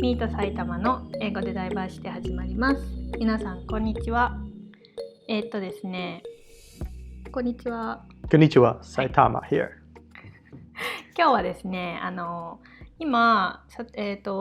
みーと埼玉の英語でダイバーシティ始まります。みなさんこんにちは。ですね、こんにちは。こんにちは、さいたま here。今日はですね、今、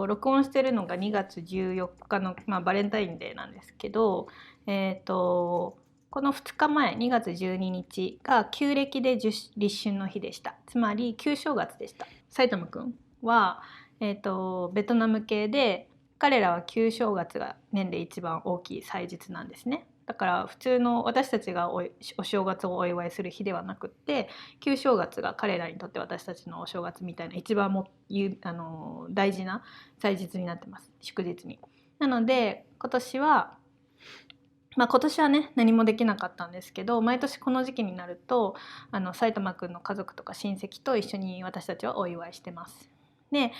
録音してるのが2月14日の、バレンタインデーなんですけど、この2日前2月12日が旧暦で立春の日でした。つまり旧正月でした。埼玉くんは、ベトナム系で、彼らは旧正月が年で一番大きい祭日なんですね。だから普通の私たちがお正月をお祝いする日ではなくって、旧正月が彼らにとって私たちのお正月みたいな一番大事な祭日になってます。祝日に。なので今年はね何もできなかったんですけど、毎年この時期になると埼玉くんの家族とか親戚と一緒に私たちはお祝いしてます。で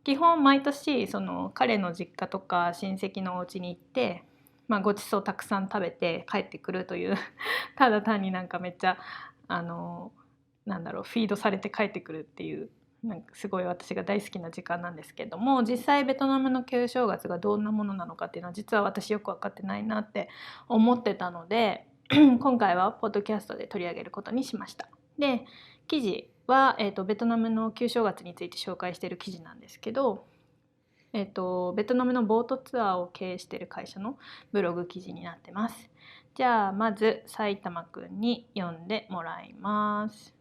基本毎年その彼の実家とか親戚のお家に行って、ごちそうたくさん食べて帰ってくるというただ単にめっちゃフィードされて帰ってくるっていうすごい私が大好きな時間なんですけども、実際ベトナムの旧正月がどんなものなのかっていうのは実は私よく分かってないなって思ってたので今回はポッドキャストで取り上げることにしました。で、記事は、ベトナムの旧正月について紹介している記事なんですけど、ベトナムのボートツアーを経営している会社のブログ記事になってます。じゃあまず埼玉くんに読んでもらいます。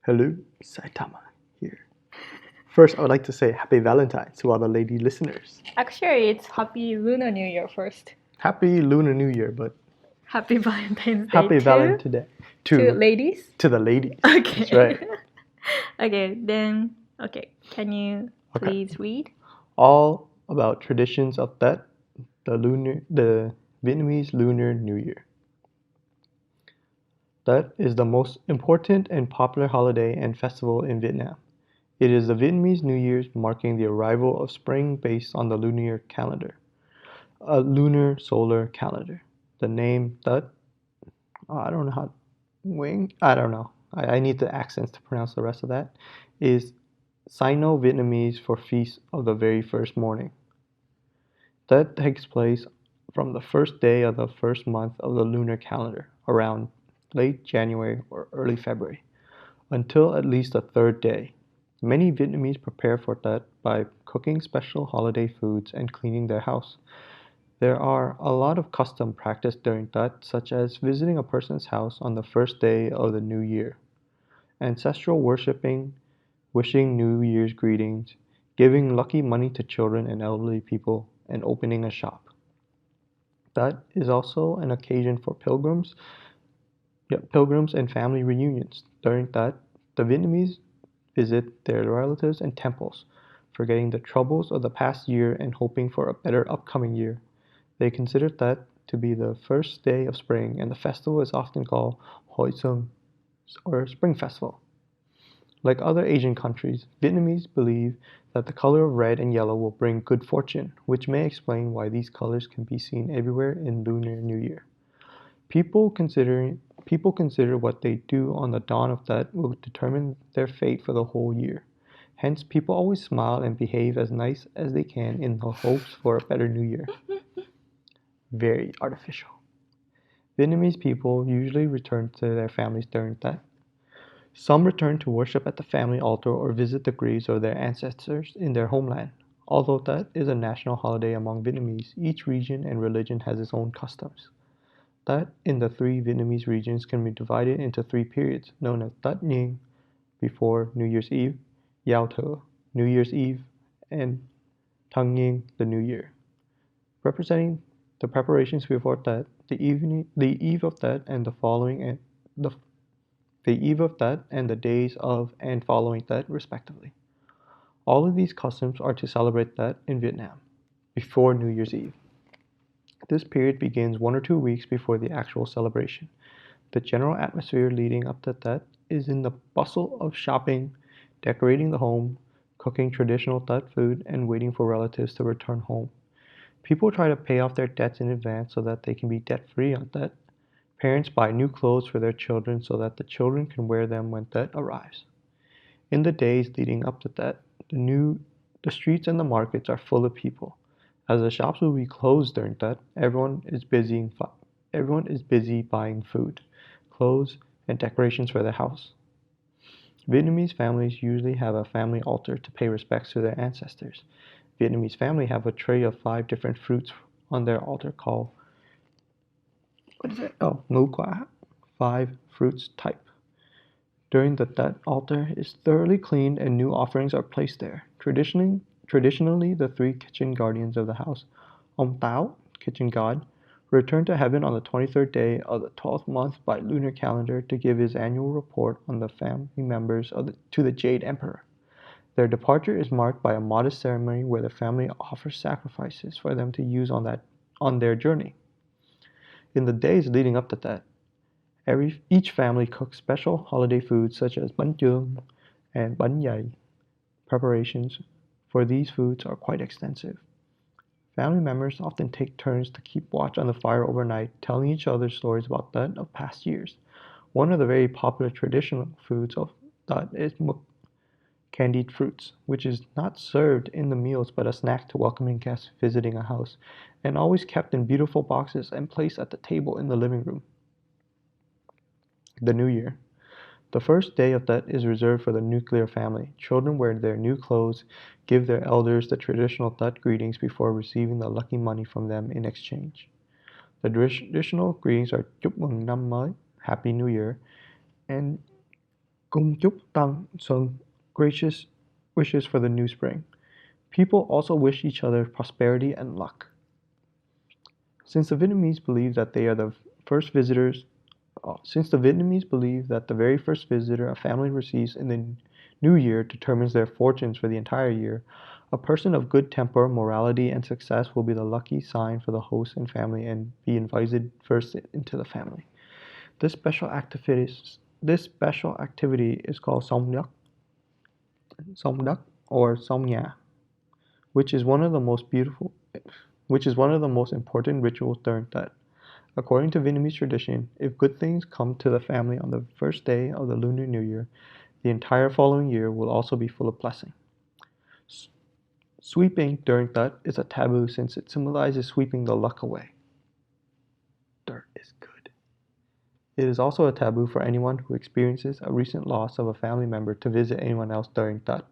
Hello, Saitama here. First, I would like to say Happy Valentine's to all the lady listeners. Actually, it's Happy Lunar New Year first. Happy Lunar New Year, but Happy Valentine's Day Happy Valentine's Day to ladies? To the ladies. Okay. That's right. Can you please read? All about traditions of Tet, the Vietnamese Lunar New Year. Tet is the most important and popular holiday and festival in Vietnam. It is the Vietnamese New Year's, marking the arrival of spring based on the lunar calendar, a lunar solar calendar. The name Tet, I don't know how, I don't know. I need the accents to pronounce the rest of that, is Sino-Vietnamese for feast of the very first morning. That takes place from the first day of the first month of the lunar calendar, around late January or early February, until at least the third day. Many Vietnamese prepare for that by cooking special holiday foods and cleaning their house. There are a lot of custom practiced during that, such as visiting a person's house on the first day of the new year, ancestral worshipping, wishing New Year's greetings, giving lucky money to children and elderly people, and opening a shop. That is also an occasion for pilgrims and family reunions. During that, the Vietnamese visit their relatives and temples, forgetting the troubles of the past year and hoping for a better upcoming year. They consider that to be the first day of spring, and the festival is often called Hội Xuân, or Spring Festival. Like other Asian countries, Vietnamese believe that the color of red and yellow will bring good fortune, which may explain why these colors can be seen everywhere in Lunar New Year. People consider what they do on the dawn of that will determine their fate for the whole year. Hence, people always smile and behave as nice as they can in the hopes for a better new year. Very artificial. Vietnamese people usually return to their families during that. Some return to worship at the family altar or visit the graves of their ancestors in their homeland. Although that is a national holiday among Vietnamese, each region and religion has its own customs. That in the three Vietnamese regions can be divided into three periods, known as Tet Nhing, before New Year's Eve, Giao Thừa, New Year's Eve, and Thăng Nhing, the New Year. Representing the preparations before Tet, the eve of Tet, and the eve of Tet and the days of and following Tet, respectively. All of these customs are to celebrate Tet in Vietnam, before New Year's Eve. This period begins 1 or 2 weeks before the actual celebration. The general atmosphere leading up to Tet is in the bustle of shopping, decorating the home, cooking traditional Tet food, and waiting for relatives to return home. People try to pay off their debts in advance so that they can be debt-free on Tet. Parents buy new clothes for their children so that the children can wear them when Tet arrives. In the days leading up to Tet, The streets and the markets are full of people. As the shops will be closed during that, everyone is busy buying food, clothes, and decorations for their house. Vietnamese families usually have a family altar to pay respects to their ancestors. Vietnamese families have a tray of 5 different fruits on their altar called, what is it? Oh, ngũ quả, 5 fruits type. During that altar is thoroughly cleaned and new offerings are placed there. Traditionally, the 3 kitchen guardians of the house, Ông Táo, kitchen god, return to heaven on the 23rd day of the 12th month by lunar calendar to give his annual report on the family members to the Jade Emperor. Their departure is marked by a modest ceremony where the family offers sacrifices for them to use on their journey. In the days leading up to that, each family cooks special holiday foods such as bánh chưng and bánh dày. Preparations for these foods are quite extensive. Family members often take turns to keep watch on the fire overnight, telling each other stories about that of past years. One of the very popular traditional foods of that is muk, candied fruits, which is not served in the meals but a snack to welcoming guests visiting a house, and always kept in beautiful boxes and placed at the table in the living room. The New Year. The first day of that is reserved for the nuclear family. Children wear their new clothes, give their elders the traditional Tet greetings before receiving the lucky money from them in exchange. The traditional greetings are Chúc mừng năm mới, Happy New Year, and Cung chúc tăng xuân, gracious wishes for the new spring. People also wish each other prosperity and luck. Since the Vietnamese believe that the very first visitor a family receives in the new year determines their fortunes for the entire year, a person of good temper, morality, and success will be the lucky sign for the host and family and be invited first into the family. This special activity is called Som Duc or Som Nha, which is one of the most important rituals during that. According to Vietnamese tradition, if good things come to the family on the first day of the Lunar New Year, the entire following year will also be full of blessing. Sweeping during that is a taboo since it symbolizes sweeping the luck away. Dirt is good. It is also a taboo for anyone who experiences a recent loss of a family member to visit anyone else during that.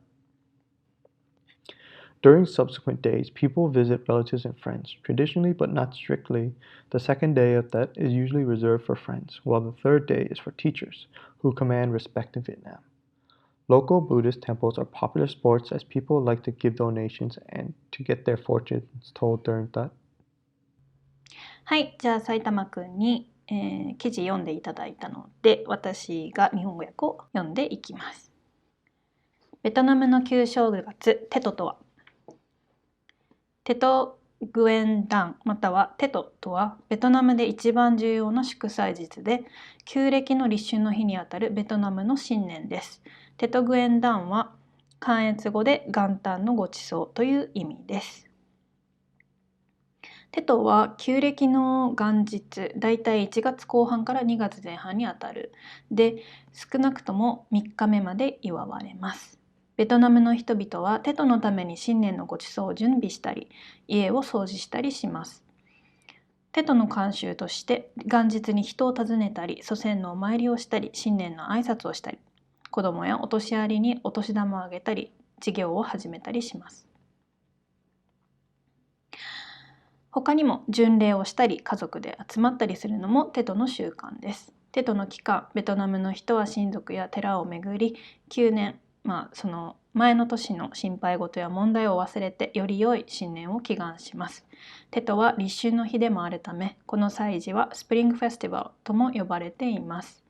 During subsequent days, people visit relatives and friends. Traditionally, but not strictly, the second day of that is usually reserved for friends, while the third day is for teachers, who command respect in Vietnam. Local Buddhist temples are popular spots as people like to give donations and to get their fortunes told during that. はい、じゃあさいたまくんに、記事読んでいただいたので、私が日本語訳を読んでいきます。ベトナムの旧正月、テトとは、テトグエンダンまたはテトとはベトナムで一番重要な祝祭日で、旧暦の立春の日にあたるベトナムの新年です。テトグエンダンは漢越語で元旦のごちそうという意味です。テトは旧暦の元日、だいたい1月後半から2月前半にあたる。で、少なくとも3日目まで祝われます。ベトナムの人々はテトのために新年のごちそうを準備したり、家を掃除したりします。テトの慣習として元日に人を訪ねたり、祖先のお参りをしたり、新年の挨拶をしたり、子供やお年寄りにお年玉をあげたり、事業を始めたりします。他にも巡礼をしたり、家族で集まったりするのもテトの習慣です。テトの期間、ベトナムの人は親族や寺を巡り、旧年、その前の年の心配事や問題を忘れてより良い新年を祈願します。テトは立春の日でもあるため、この祭事はスプリングフェスティバルとも呼ばれています。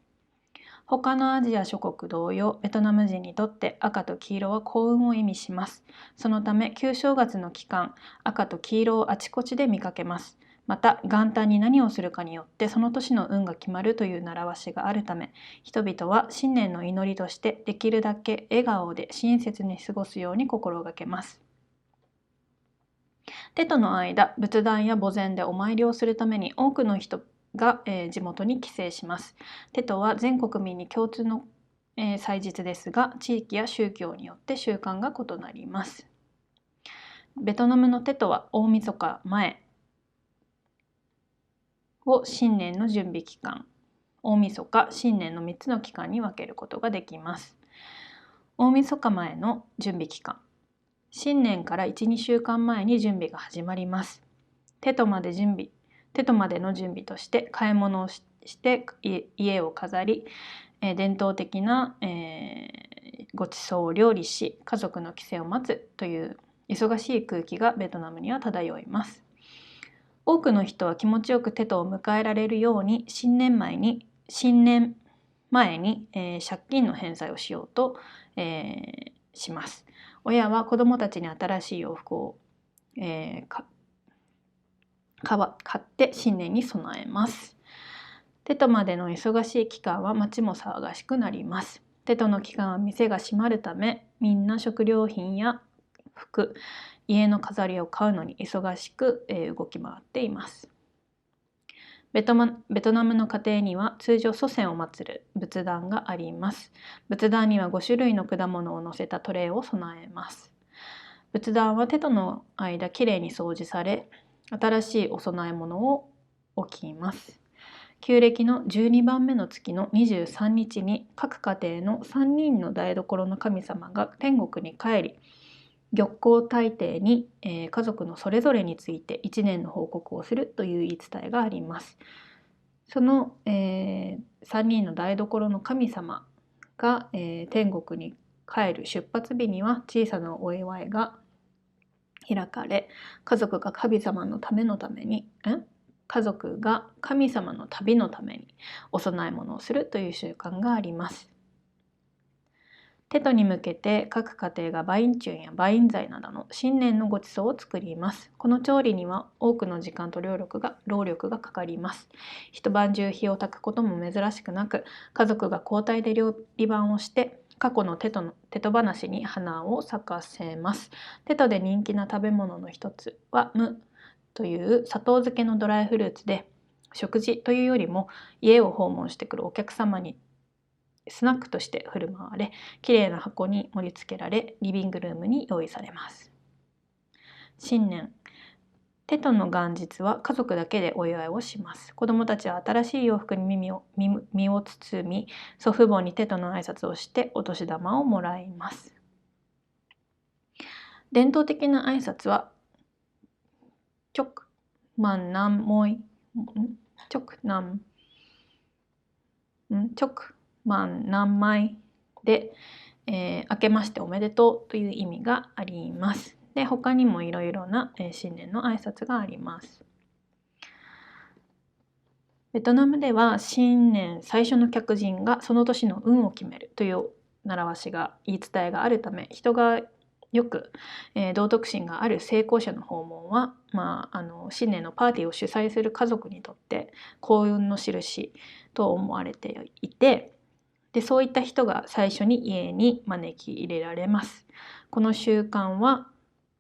他のアジア諸国同様、ベトナム人にとって赤と黄色は幸運を意味します。そのため、旧正月の期間、赤と黄色をあちこちで見かけます。また、元旦に何をするかによってその年の運が決まるという習わしがあるため、人々は新年の祈りとしてできるだけ笑顔で親切に過ごすように心がけます。テトの間、仏壇や墓前でお参りをするために多くの人が、地元に帰省します。テトは全国民に共通の祭日ですが、地域や宗教によって習慣が異なります。ベトナムのテトは大晦日前を新年の準備期間、大晦日、新年の3つの期間に分けることができます。大晦日前の準備期間、新年から 1,2 週間前に準備が始まります。テトまでの準備として買い物をして家を飾り、伝統的な、ご馳走を料理し、家族の帰省を待つという忙しい空気がベトナムには漂います。多くの人は気持ちよくテトを迎えられるように新年前に、借金の返済をしようと、します。親は子どもたちに新しい洋服を、買って新年に備えます。テトまでの忙しい期間は街も騒がしくなります。テトの期間は店が閉まるため、みんな食料品や服、家の飾りを買うのに忙しく、動き回っています。ベトナムの家庭には通常祖先を祀る仏壇があります。仏壇には5種類の果物を乗せたトレイを備えます。仏壇はテトの間きれいに掃除され、新しいお供え物を置きます。旧暦の12番目の月の23日に各家庭の3人の台所の神様が天国に帰り、玉光大帝に、家族のそれぞれについて1年の報告をするという言い伝えがあります。その、3人の台所の神様が、天国に帰る出発日には小さなお祝いが開かれ、家族が神様の旅のためにお供え物をするという習慣があります。テトに向けて各家庭がバインチュンやバイン材などの新年のご馳走を作ります。この調理には多くの時間と労力がかかります。一晩中火を焚くことも珍しくなく、家族が交代で料理番をして過去のテト話に花を咲かせます。テトで人気な食べ物の一つはムという砂糖漬けのドライフルーツで、食事というよりも家を訪問してくるお客様にスナックとして振る舞われ、きれいな箱に盛り付けられ、リビングルームに用意されます。新年、テトの元日は家族だけでお祝いをします。子どもたちは新しい洋服に身を包み、祖父母にテトの挨拶をしてお年玉をもらいます。伝統的な挨拶はチョクマンナンモイチョクマンナンマイで、明けましておめでとうという意味があります。で、他にもいろいろな、新年の挨拶があります。ベトナムでは新年最初の客人がその年の運を決めるという言い伝えがあるため、人がよく、道徳心がある成功者の訪問は、新年のパーティーを主催する家族にとって幸運の印と思われていて、でそういった人が最初に家に招き入れられます。この習慣は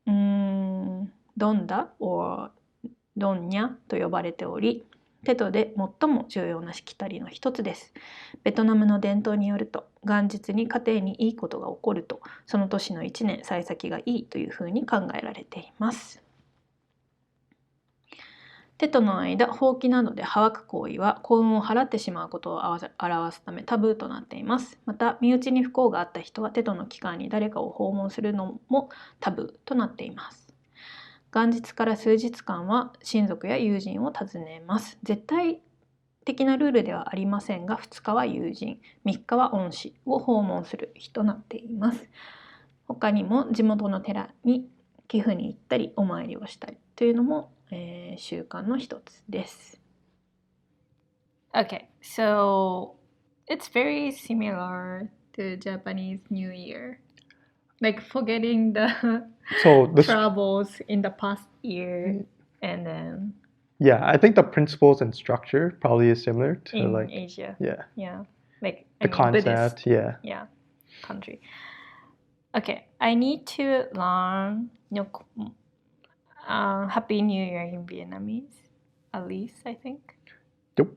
ドンダ or ドンニャと呼ばれており、テトで最も重要なしきたりの一つです。ベトナムの伝統によると、元日に家庭にいいことが起こると、その年の1年幸先がいいというふうに考えられています。テトの間、ほうきなどではわく行為は幸運を払ってしまうことを表すためタブーとなっています。また、身内に不幸があった人はテトの期間に誰かを訪問するのもタブーとなっています。元日から数日間は親族や友人を訪ねます。絶対的なルールではありませんが、2日は友人、3日は恩師を訪問する日となっています。他にも地元の寺に寄付に行ったりお参りをしたりというのも、習慣の一つです。Okay, so it's very similar to Japanese New Year. Like forgetting the troubles in the past year and then yeah, I think the principles and structure probably is similar to in Asia. Yeah. Like the concept, Buddhist, country. Okay, I need to learn Happy New Year in Vietnamese, at least I think. Chúc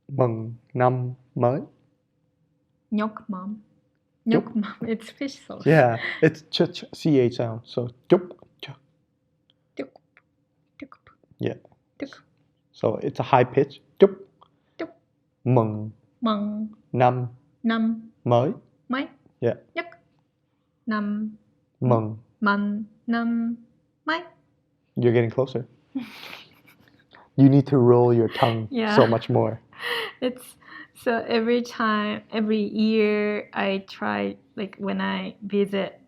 mừng năm mới. Nhok mom. Nyokmam, it's fish sauce. Yeah, it's ch sound. So yup, ch. Tyuk, tyuk, Yeah. tyuk, So it's a high pitch. Yup. tyuk, Mừng. mong, Năm. nam, Mới. mai, Yeah. yak, nam, Mừng. man, nam, mai. You're getting closer. You need to roll your tongue so much more. It's so every year I try, like when I visit,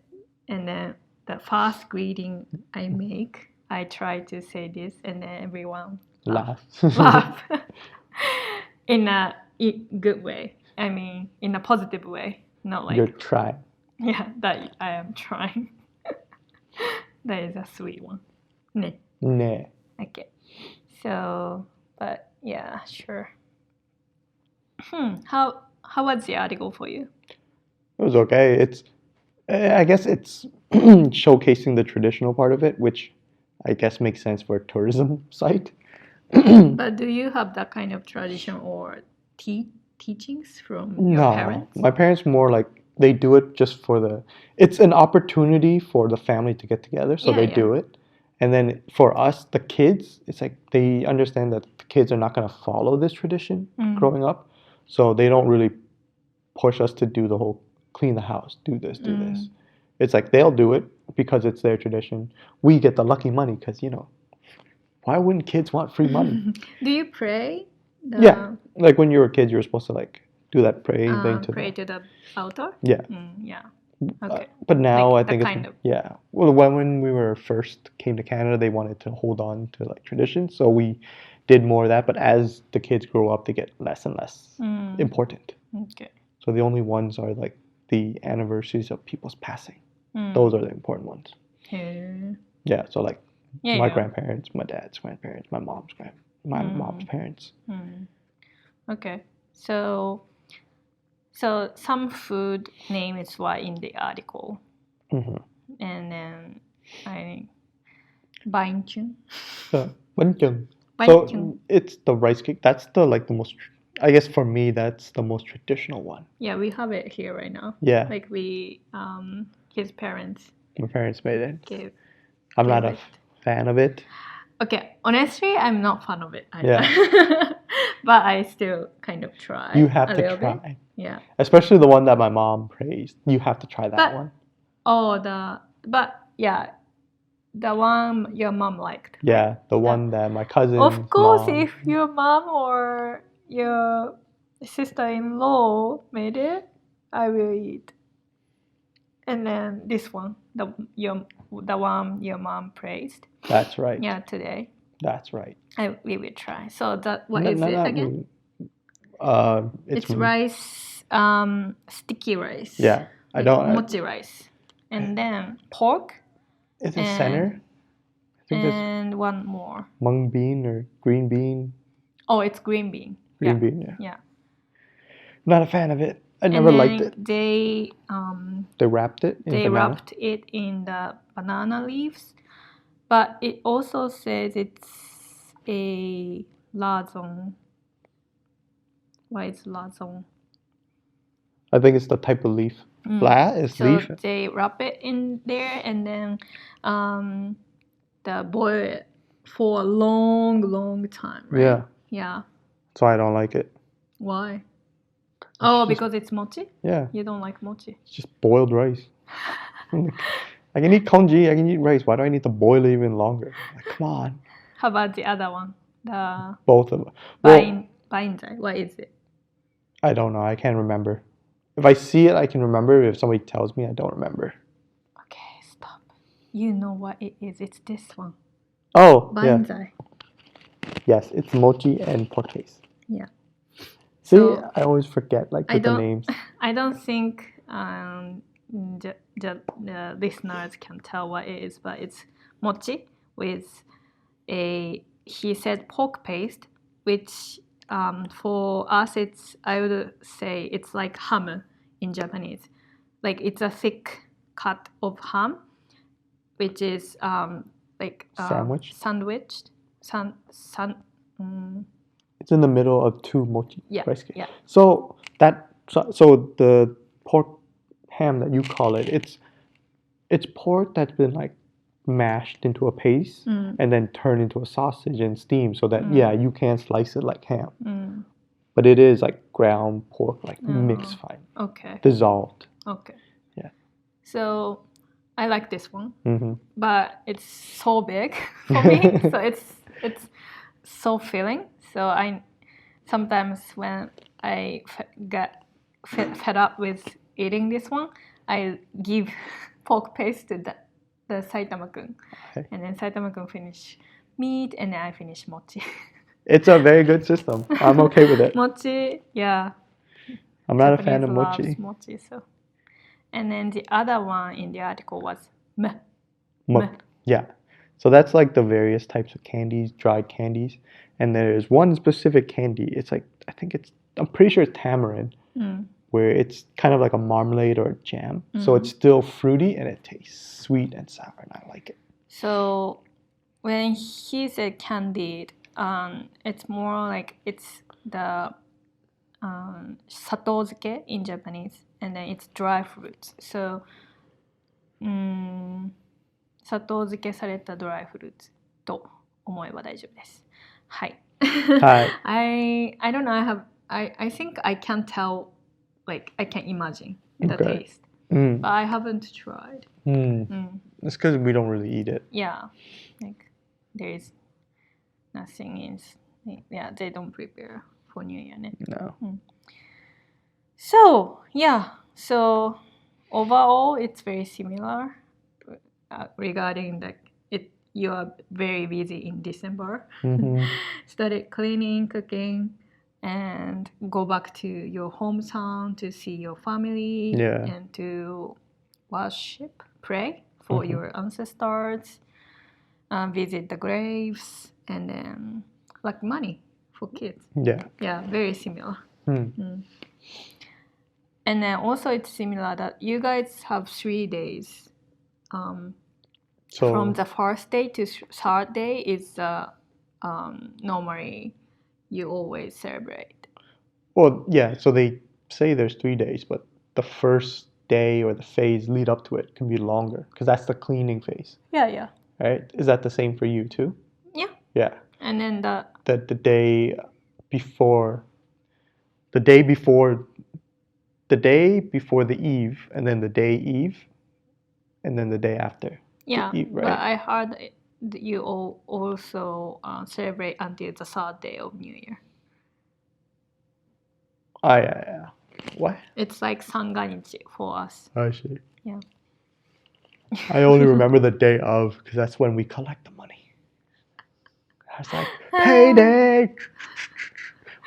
and then the first greeting I make, I try to say this, and then everyone Laugh. in a good way. I mean, in a positive way, not like You're trying. yeah, that I am trying. That is a sweet one. Ne. Ne. Okay. So, but yeah, sure. How was the article for you? It was okay. I guess it's showcasing the traditional part of it, which I guess makes sense for a tourism site. But do you have that kind of tradition or teachings from your parents? My parents more like they do it just for it's an opportunity for the family to get together, so they do it. And then for us, the kids, it's like they understand that the kids are not going to follow this tradition growing up, so they don't really push us to do the whole clean the house, do this. It's like they'll do it because it's their tradition. We get the lucky money because, why wouldn't kids want free money? Do you pray? Yeah, like when you were a kid, you were supposed to like do that praying thing to to the altar? Yeah. Yeah. Okay. But now like I think kind of. Yeah. Well, when we were first came to Canada, they wanted to hold on to like tradition, so we did more of that. But as the kids grow up, they get less and less important. Okay. So the only ones are like the anniversaries of people's passing. Those are the important ones. Yeah. So like my grandparents, my dad's grandparents, my mom's parents. Okay. So some food names were in the article, and then Bainchun. Bainchun. So it's the rice cake. That's the most. I guess for me, that's the most traditional one. Yeah, we have it here right now. Yeah. Like his parents. My parents made it. I'm not a fan of it. Okay, honestly, I'm not fan of it either. Yeah. But I still kind of try. You have to try. Bit. Yeah. Especially the one that my mom praised. You have to try that one. Oh, the one your mom liked. Yeah, the one that my cousin. Of course, if your mom or your sister-in-law made it, I will eat. And then this one, the one your mom praised. That's right. Yeah, today. That's right. We will try. So what is it again? It's rice, sticky rice. Yeah, I don't. Mochi rice, and then pork. Is it center? I think and one more. Mung bean or green bean? Oh, it's green bean. Green bean, yeah. Not a fan of it. I never liked it. They wrapped it in banana? Wrapped it in the banana leaves, but it also says it's a lazon. Why is lazon? I think it's the type of leaf. Leaf. So they wrap it in there and then boil it for a long time, right? Yeah. Yeah. So I don't like it. Why? Oh, because it's mochi? Yeah. You don't like mochi? It's just boiled rice. I can eat congee, I can eat rice. Why do I need to boil it even longer? Like, come on. How about the other one? Both of them. Bainzai. What is it? I don't know. I can't remember. If I see it, I can remember. If somebody tells me, I don't remember. Okay, stop. You know what it is. It's this one. Oh, Bainzai. Yeah. Yes, it's mochi and pork paste. Yeah. See, I always forget the names. I don't think the listeners can tell what it is, but it's mochi with he said pork paste, which for us I would say it's like ham in Japanese. Like it's a thick cut of ham, which is sandwiched. It's in the middle of two mochi rice cakes. Yeah. So the pork ham that you call it, it's pork that's been like mashed into a paste and then turned into a sausage and steamed so that you can slice it like ham. But it is like ground pork, like mixed fine. Okay. Dissolved. Okay. Yeah. So I like this one, but it's so big for me. So it's so filling. So I sometimes when I get fed up with eating this one, I give pork paste to the Sai Tama kun, and then Sai Tama kun finish meat, and then I finish mochi. It's a very good system. I'm okay with it. Mochi, yeah. I'm not Japanese a fan of loves mochi. Mochi, so. And then the other one in the article was meh. Yeah. So that's like the various types of candies, dried candies. And there's one specific candy. It's like, I'm pretty sure it's tamarind, where it's kind of like a marmalade or a jam. So it's still fruity and it tastes sweet and sour, and I like it. So when he said candied, it's more like it's the satouzuke in Japanese, and then it's dry fruits. So 砂糖漬けされたドライフルーツと思えば大丈夫です。はい。I don't know. I think I can tell, like I can imagine the taste, but I haven't tried. It's because we don't really eat it. Yeah, like there is nothing in. Yeah, they don't prepare for New Year. No. So so overall, it's very similar. Regarding that, you are very busy in December. Started cleaning, cooking, and go back to your hometown to see your family and to worship, pray for your ancestors, visit the graves, and then like money for kids. Yeah, very similar. And then also it's similar that you guys have 3 days. From the first day to third day is normally you always celebrate. Well, yeah, so they say there's 3 days, but the first day or the phase lead up to it can be longer because that's the cleaning phase. Yeah. Right? Is that the same for you too? Yeah. And then the day before the eve, and then the day eve, and then the day after. Yeah, Eve, right? but I heard that you all also celebrate until the third day of New Year. Yeah. What? It's like Sanganichi for us. I see. Yeah. I only remember the day of because that's when we collect the money. I was like, payday!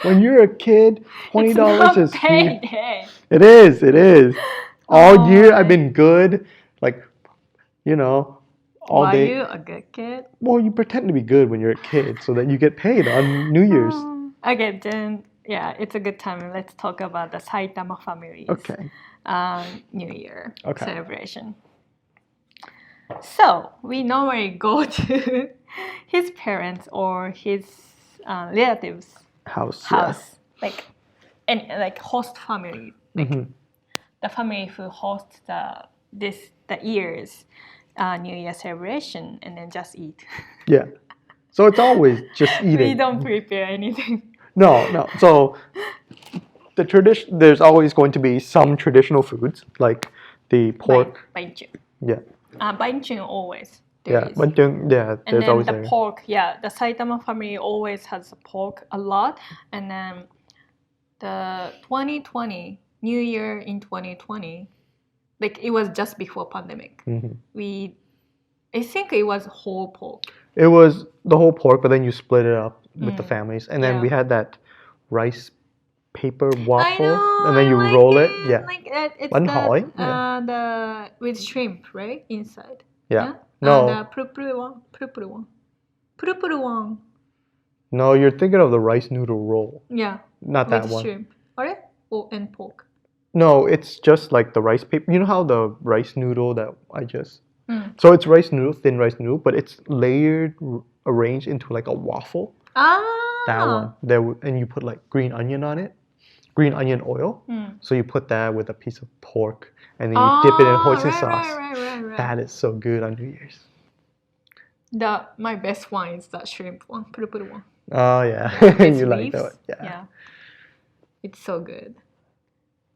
When you're a kid, $20 is payday. It is. All year I've been good, like, all day. Were you a good kid? Well, you pretend to be good when you're a kid so that you get paid on New Year's. Okay, then, yeah, it's a good time. Let's talk about the Saitama family's New Year celebration. So, we normally go to his parents or his relatives' house. Like host family. Like the family who hosts the year's New Year celebration, and then just eat. Yeah. So it's always just eating. We don't prepare anything. No. So the tradition, there's always going to be some traditional foods like the pork. Baichun. Yeah. Baichun always. There's and always then the pork. Yeah, the Saitama family always has pork a lot, and then the 2020 New Year in 2020. Like it was just before pandemic. I think it was whole pork. It was the whole pork, but then you split it up with the families, and then we had that rice paper waffle, and then you roll it. Yeah, it's the with shrimp right inside. Yeah. No. The purple one. No, you're thinking of the rice noodle roll. Yeah. Not that with one. Shrimp. And pork. No, it's just like the rice paper. You know how the rice noodle that I just... So it's rice noodle, thin rice noodle, but it's layered, arranged into like a waffle. That one. And you put like green onion on it. green onion oil. Mm. So you put that with a piece of pork, and then you dip it in hoisin right, sauce. Right. That is so good on New Year's. My best one is that shrimp one, puru one. Oh yeah, With you like leaves. that one. Yeah. It's so good.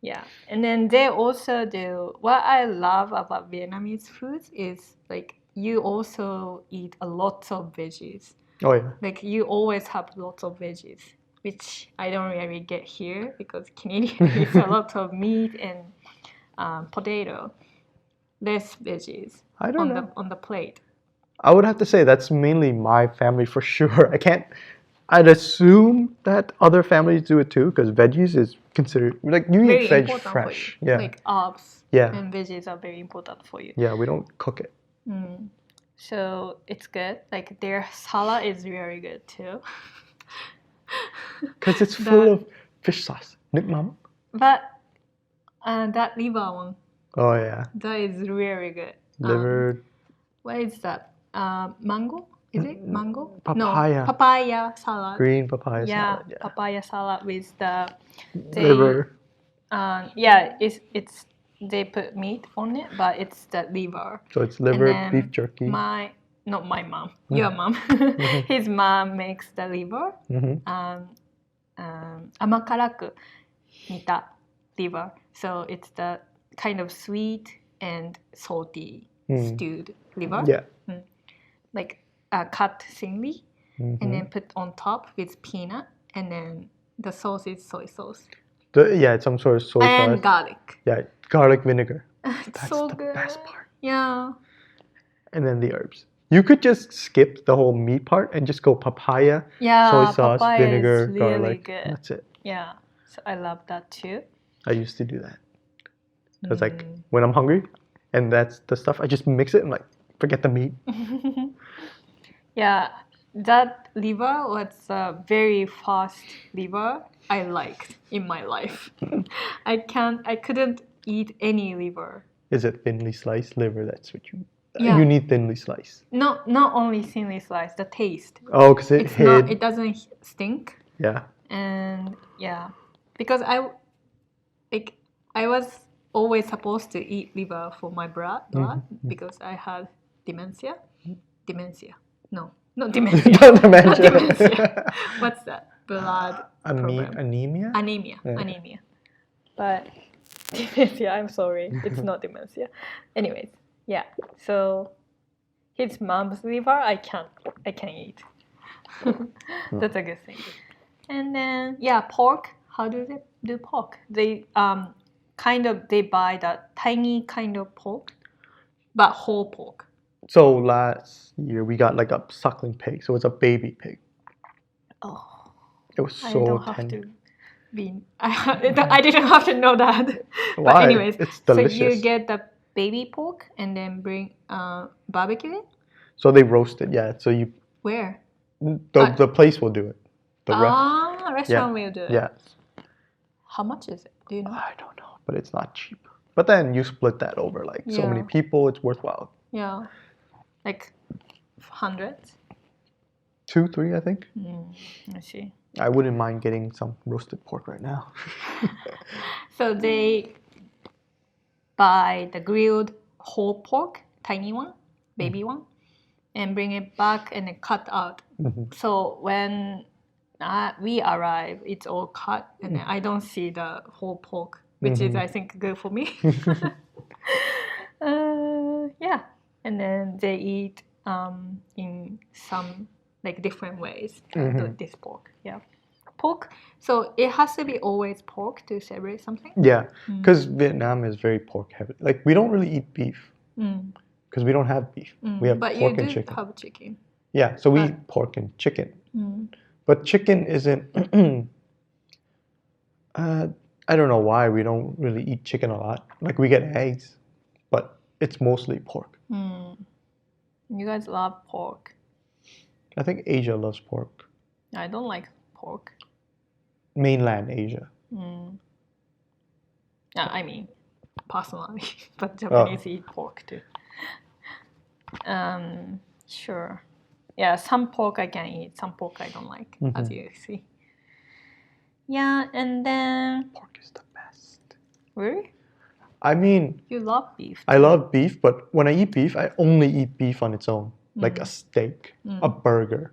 Yeah, and then they also do, what I love about Vietnamese food is like you also eat a lot of veggies. Oh yeah. Like you always have lots of veggies, which I don't really get here because Canadian eats a lot of meat and potato, less veggies I don't know. on the plate. I would have to say that's mainly my family for sure. I'd assume that other families do it too, because veggies is considered, like, you Very eat veg important fresh. for you. Yeah. Like herbs Yeah. and veggies are very important for you. Yeah, we don't cook it. So it's good. Like their salad is very good too. Because it's full of fish sauce. Nước mắm. But that liver one, Oh yeah. that is really good. Liver. What is that? Mango? Is it mango? Papaya. No, papaya salad. Green papaya salad. Yeah. Papaya salad with the Liver. It's they put meat on it, but it's the liver. So it's liver, And then beef jerky. Not my mom, your mom. His mom makes the liver. Amakaraku nita liver. So it's the kind of sweet and salty stewed liver. Yeah. Like cut thinly and then put on top with peanut, and then the sauce is soy sauce. It's some sort of soy sauce. And garlic. Yeah, garlic vinegar. That's so the good. best part. Yeah. And then the herbs. You could just skip the whole meat part and just go papaya, soy sauce, papaya vinegar, is really garlic. good. That's it. Yeah. So I love that too. I used to do that. It's like when I'm hungry and that's the stuff, I just mix it and like forget the meat. Yeah, that liver was a very fast liver I liked in my life. I couldn't eat any liver. Is it thinly sliced liver? That's what Yeah. you need thinly sliced. Not only thinly sliced, the taste. Oh, because it doesn't stink. Yeah. And yeah, because I was always supposed to eat liver for my blood because I had dementia. No, not dementia. Not dementia. Not dementia. What's that? Blood problem. Anemia? Anemia. But dementia, I'm sorry, it's not dementia. Anyways, yeah. So his mom's liver, I can't eat. That's a good thing. And then pork. How do they do pork? They they buy the tiny kind of pork, but whole pork. So last year we got like a suckling pig, so it's a baby pig. Oh. It was so tender. I didn't have to know that. Why? But anyways, it's delicious. So you get the baby pork and then bring barbecue it? So they roast it, yeah. So you where? The place will do it. Restaurant will do it. Yeah. How much is it? Do you know? I don't know, but it's not cheap. But then you split that over like so many people, it's worthwhile. Yeah. Like hundreds? 2, 3, I think. I see. I wouldn't mind getting some roasted pork right now. So they buy the grilled whole pork, tiny one, baby one, and bring it back and then cut out. So when we arrive, it's all cut, and then I don't see the whole pork, which is, I think, good for me. Yeah. And then they eat in some like different ways this pork. Yeah. Pork. So it has to be always pork to celebrate something? Yeah, because Vietnam is very pork heavy. Like we don't really eat beef because we don't have beef. We have pork and chicken. But you do have chicken. Yeah, so we eat pork and chicken. But chicken isn't... I don't know why we don't really eat chicken a lot. Like we get eggs, but it's mostly pork. You guys love pork. I think Asia loves pork. I don't like pork. Mainland Asia. I mean, personally, but Japanese eat pork too. Sure. Yeah, some pork I can eat, some pork I don't like, as you see. Yeah, and then Pork is the best. really? I mean, You love beef. I love beef, but when I eat beef, I only eat beef on its own, like a steak, a burger.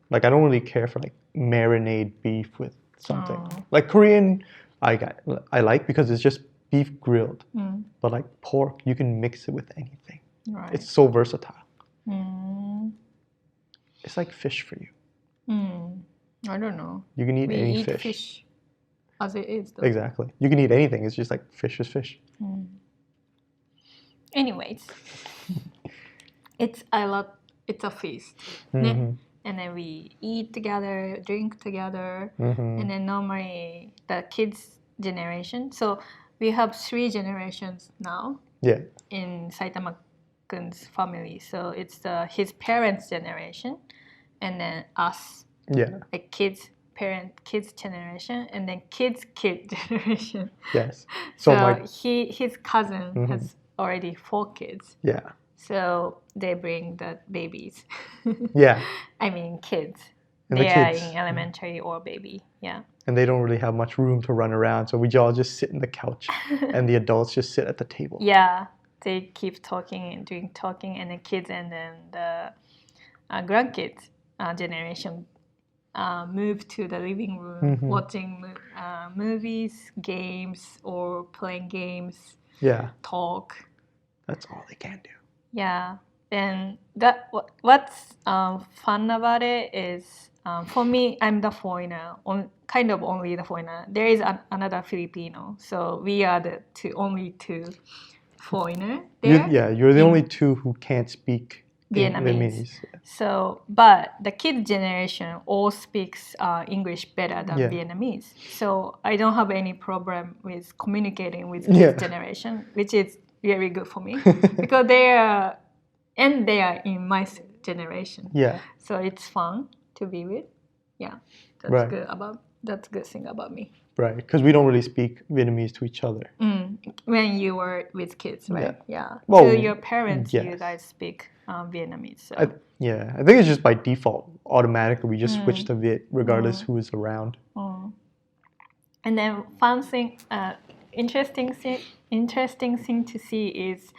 Like I don't really care for like marinade beef with something. Like Korean, I like because it's just beef grilled. But like pork, you can mix it with anything. Right. It's so versatile. It's like fish for you. I don't know. You can eat We any eat fish. fish as it is, though. Exactly. You can eat anything. It's just like fish is fish. Anyways, it's a feast. And then we eat together, drink together, and then normally the kids' generation. So we have 3 generations now Yeah. in Saitama kun's family. So it's his parents' generation, and then us, Yeah. like kids' generation, and then kids' kid generation. Yes. So my his cousin has already 4 kids. yeah. So they bring the babies. Yeah. I mean kids. And They the are kids. in elementary or baby. Yeah. And they don't really have much room to run around, so we all just sit in the couch, and the adults just sit at the table. Yeah. They keep talking and doing talking, and the kids and then the grandkids generation move to the living room, watching movies, games, or playing games. Yeah. Talk. That's all they can do. Yeah, and what's fun about it is for me, I'm the foreigner, kind of only the foreigner. There is another Filipino, so we are the only 2 foreigner there. You're the only 2 who can't speak Vietnamese. So, but the kids generation all speaks English better than Vietnamese. So I don't have any problem with communicating with kids generation, which is very good for me because they are in my generation. Yeah. So it's fun to be with. Yeah, that's Right. That's good thing about me. Right, because we don't really speak Vietnamese to each other. When you were with kids, right? Yeah. Well, to your parents, yes. you guys speak Vietnamese. So. I think it's just by default. Automatically, we just switch to Viet regardless who is around. And then fun thing, interesting thing to see is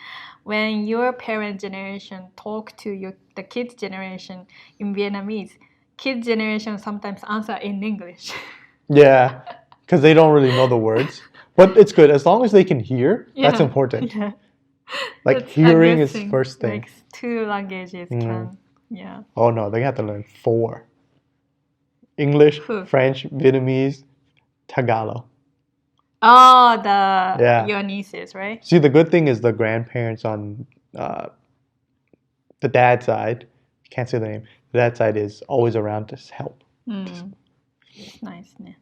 when your parent generation talk to the kids generation in Vietnamese, kids generation sometimes answer in English. Yeah, because they don't really know the words. But it's good as long as they can hear. That's important. Yeah. Like That's hearing a good is thing. first thing. Like 2 languages can. Yeah. Oh no, they have to learn 4. English, French, Vietnamese, Tagalog. Oh, your nieces, right? See, the good thing is the grandparents on the dad's side, can't say the name, the dad's side is always around to help. It's nice, ne?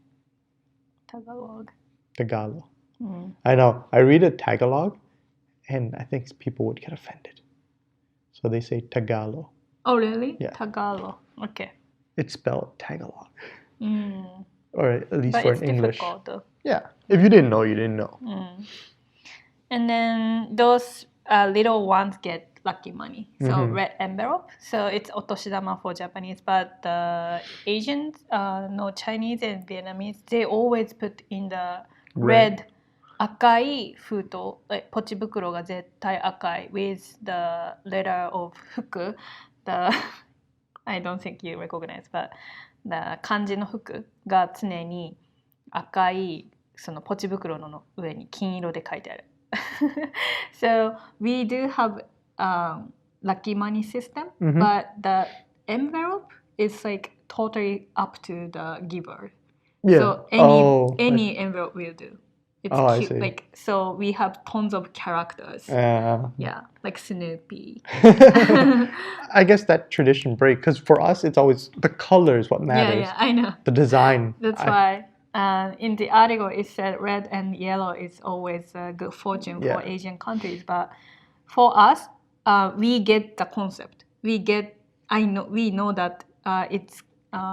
Tagalog. I know. I read it Tagalog, and I think people would get offended. So they say Tagalog. Oh, really? Yeah. Tagalog. Okay. It's spelled Tagalog. Or at least But for it's an English. difficult, though. Yeah. If you didn't know, you didn't know. And then those little ones get lucky money. So red envelope. So it's otoshidama for Japanese, but the Asians, no Chinese and Vietnamese, they always put in the red 赤い封筒、like ポチ袋が絶対赤い with the letter of 服 the I don't think you recognize, but the 漢字の服が常に赤いそのポチ袋の上に金色で書いてある。So we do have lucky money system, but the envelope is like totally up to the giver. Yeah. So any envelope will do. It's cute. I see. Like so we have tons of characters. Yeah, like Snoopy. I guess that tradition break because for us it's always the color is what matters. Yeah, I know. The design. That's why. In the article it said red and yellow is always a good fortune for Asian countries, but for us, we get the concept. We know that it's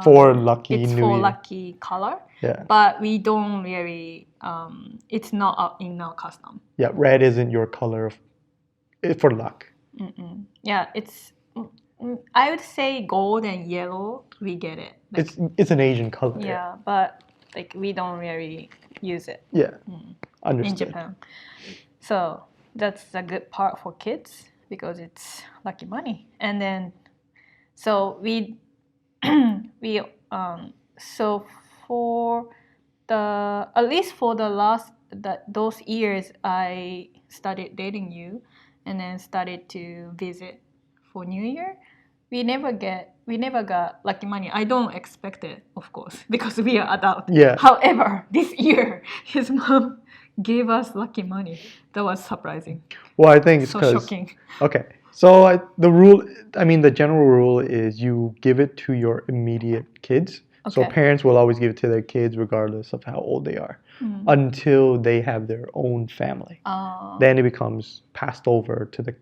for lucky it's New for Year. lucky color. Yeah. But we don't really. It's not in our custom. Yeah, red isn't your color for luck. Yeah, it's. I would say gold and yellow. We get it. Like, It's an Asian color. yeah, but like we don't really use it Yeah, in understood. Japan. So that's a good part for kids because it's lucky money. And then so we so for the at least for the last those years I started dating you and then started to visit for New Year. We never got lucky money. I don't expect it, of course, because we are adult. Yeah. However, this year his mom gave us lucky money. That was surprising. Well, I think it's So because shocking. okay. So the general rule is you give it to your immediate kids. So Okay. parents will always give it to their kids regardless of how old they are until they have their own family. Then it becomes passed over to the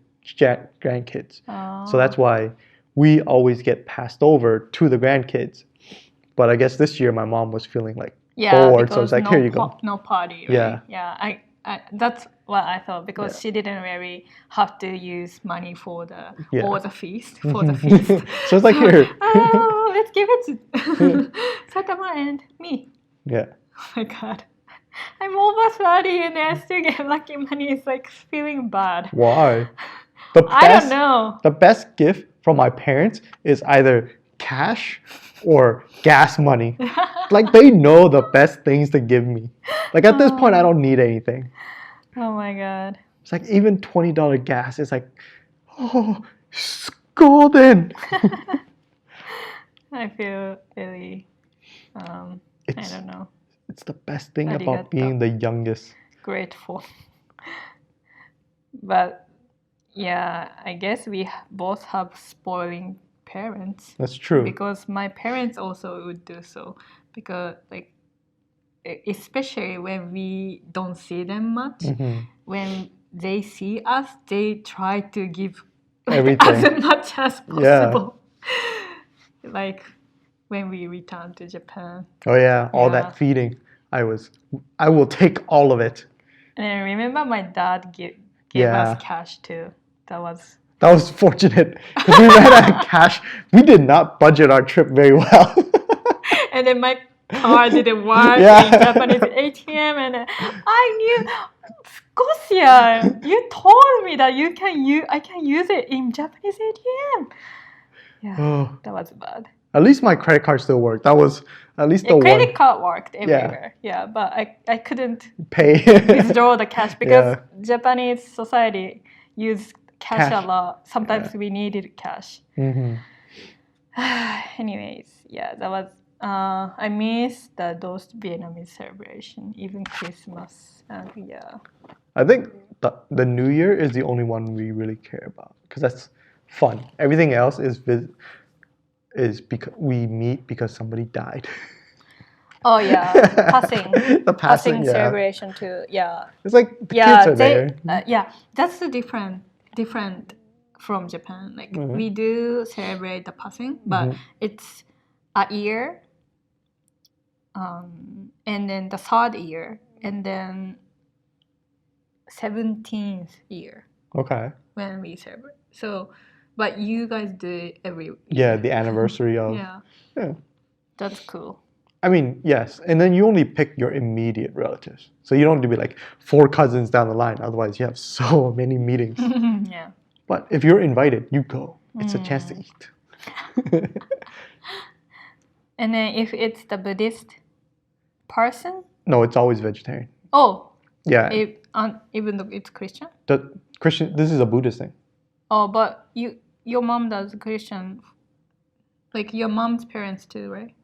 grandkids. So that's why we always get passed over to the grandkids. But I guess this year my mom was feeling like bored, so it's like, here you go. No party. Right? Yeah. Yeah. I that's what I thought because she didn't really have to use money for the or the feast for the feast. So it's like here. Oh, let's give it to Satama and me. Yeah. Oh my god. I'm over 30 and I still get lucky money. It's like feeling bad. Why? I don't know. The best gift from my parents is either cash or gas money. Like they know the best things to give me. Like at this point, I don't need anything. Oh my god. It's like even $20 gas is like, oh, it's golden. I feel really, I don't know, It's the best thing about being the youngest. grateful. But yeah, I guess we both have spoiling parents. That's true. Because my parents also would do so. Because like, especially when we don't see them much, when they see us, they try to give Everything. as much as possible. Like when we return to Japan. Oh yeah, all that feeding. I will take all of it. And I remember my dad gave us cash too. That was fortunate because we ran out of cash. We did not budget our trip very well. And then my card didn't work in Japanese ATM, and I knew, Scotia, you told me that I can use it in Japanese ATM. Yeah, that was bad. At least my credit card still worked. That was at least the one. Credit card worked everywhere. Yeah, but I couldn't pay withdraw the cash because Japanese society use cash a lot. Sometimes we needed cash. Anyways, yeah, that was. I miss those Vietnamese celebration, even Christmas. I think the New Year is the only one we really care about because that's fun. Everything else is because we meet because somebody died. Oh yeah, passing. The passing celebration too. Yeah. It's like the kids are there. That's the different from Japan. Like we do celebrate the passing, but it's a year, and then the third year, and then 17th year. Okay. When we celebrate. So, but you guys do it every year. Yeah, the anniversary of. Yeah. That's cool. I mean, yes. And then you only pick your immediate relatives. So you don't have to be like 4 cousins down the line. Otherwise, you have so many meetings. Yeah. But if you're invited, you go. It's a chance to eat. And then if it's the Buddhist person? No, it's always vegetarian. Oh. Yeah. Even though it's Christian? This is a Buddhist thing. Oh, but your mom does Christian. Like your mom's parents too, right?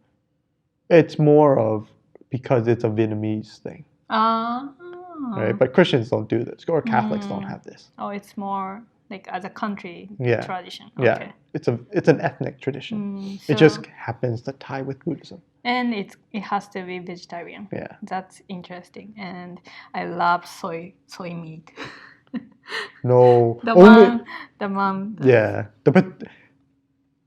It's more of because it's a Vietnamese thing. Right? But Christians don't do this, or Catholics don't have this. Oh, it's more like as a country tradition. Yeah, okay. It's an ethnic tradition. It just happens to tie with Buddhism. And it has to be vegetarian. Yeah. That's interesting. And I love soy meat. No. The mom. Yeah.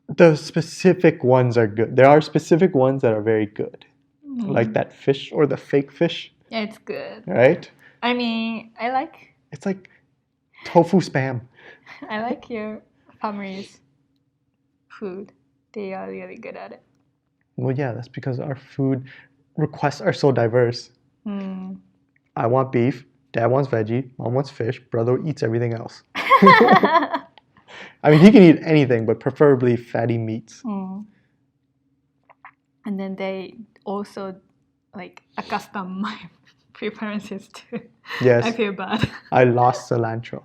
The specific ones are good. There are specific ones that are very good. Like that fish or the fake fish. Yeah, it's good. Right? I mean, It's like tofu spam. I like your family's food. They are really good at it. Well, yeah, that's because our food requests are so diverse. I want beef, dad wants veggie, mom wants fish, brother eats everything else. I mean, he can eat anything, but preferably fatty meats. And then they also like accustom my preferences too. Yes. I feel bad. I lost cilantro.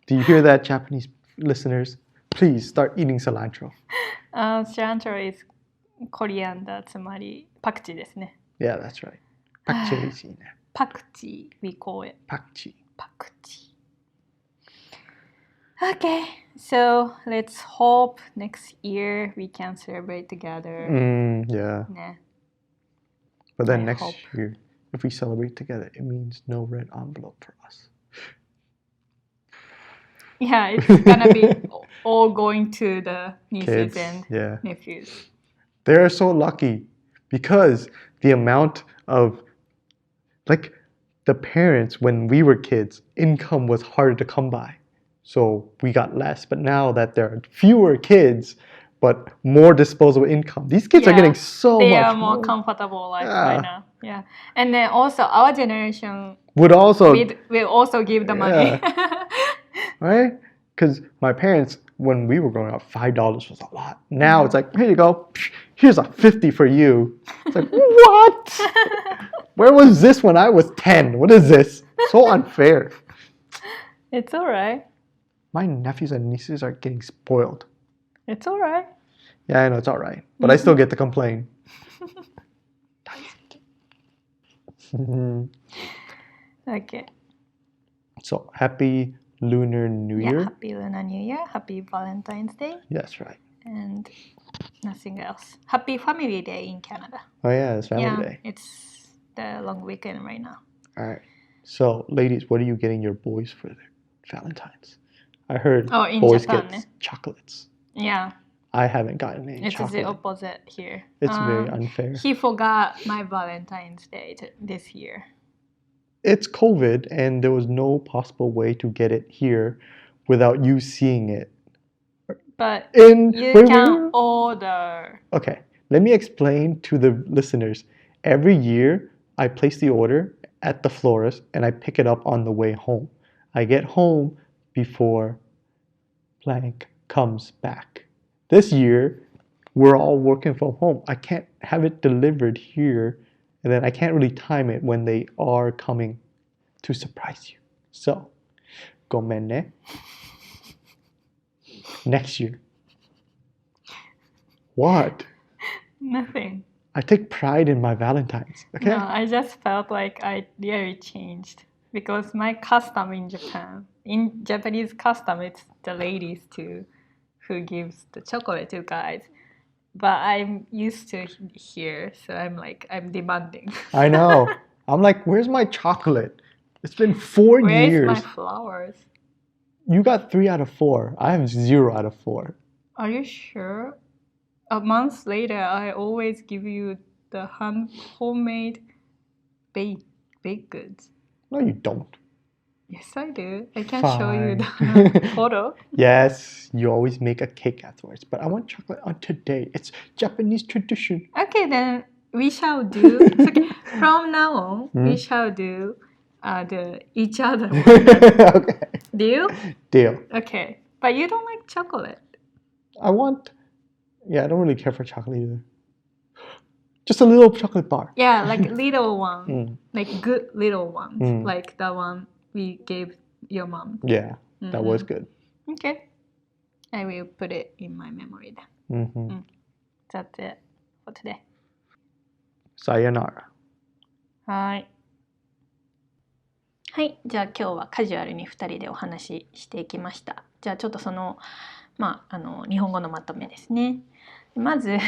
Do you hear that, Japanese listeners? Please start eating cilantro. Cilantro is coriander, つまりパクチーですね。Yeah, that's right. パクチーいいね。パクチー we call it. パクチー。パクチー。Okay, so let's hope next year we can celebrate together. Yeah. ね。But then I next hope. year, if we celebrate together, it means no red envelope for us. Yeah, it's gonna be all going to the nieces Kids, and yeah. nephews. They're so lucky because the amount of, like, the parents, when we were kids, income was harder to come by. So we got less. But now that there are fewer kids, but more disposable income, these kids are getting so they much are more comfortable life right now. Yeah. And then also our generation would also will also give the money. Right? Because my parents, when we were growing up, $5 was a lot. Now it's like, here you go. Here's a 50 for you. It's like, what? Where was this when I was 10? What is this? So unfair. It's alright. My nephews and nieces are getting spoiled. It's alright. Yeah, I know it's alright. But I still get to complain. Okay. So, happy Lunar New Year. Happy Lunar New Year. Happy Valentine's Day. That's right. And nothing else. Happy Family Day in Canada. Oh yeah, it's Family Day. It's the long weekend right now. All right. So, ladies, what are you getting your boys for their Valentine's? I heard in boys Japan, get chocolates. Yeah. I haven't gotten any It's chocolate. the opposite here. It's very unfair. He forgot my Valentine's Day this year. It's COVID, and there was no possible way to get it here without you seeing it. But you can order. Okay, let me explain to the listeners. Every year, I place the order at the florist, and I pick it up on the way home. I get home before blank comes back. This year, we're all working from home. I can't have it delivered here, and then I can't really time it when they are coming to surprise you. So, gomen ne. Next year. What? Nothing. I take pride in my Valentine's. Okay? No, I just felt like I really changed because my custom in Japan, in Japanese custom, it's the ladies who gives the chocolate to guys. But I'm used to here, so I'm demanding. I know. I'm like, where's my chocolate? It's been 4 years. Where's my flowers? You got 3 out of 4. I have 0 out of 4. Are you sure? A month later, I always give you the homemade baked goods. No, you don't. Yes, I do. I can Fine. show you the photo. Yes, you always make a cake afterwards. But I want chocolate on today. It's Japanese tradition. Okay, then we shall do. Okay, from now on, we shall do each other. Okay. Deal? Deal. Okay, but you don't like chocolate. I don't really care for chocolate either. Just a little chocolate bar. Yeah, like little one. Like good little ones. Like the one we gave your mom. Yeah, that was good. Okay. I will put it in my memory then. That's it for today. Sayonara. はい。はい。じゃあ今日はカジュアルに2人でお話ししていきました。じゃあちょっとその、日本語のまとめですね。まず、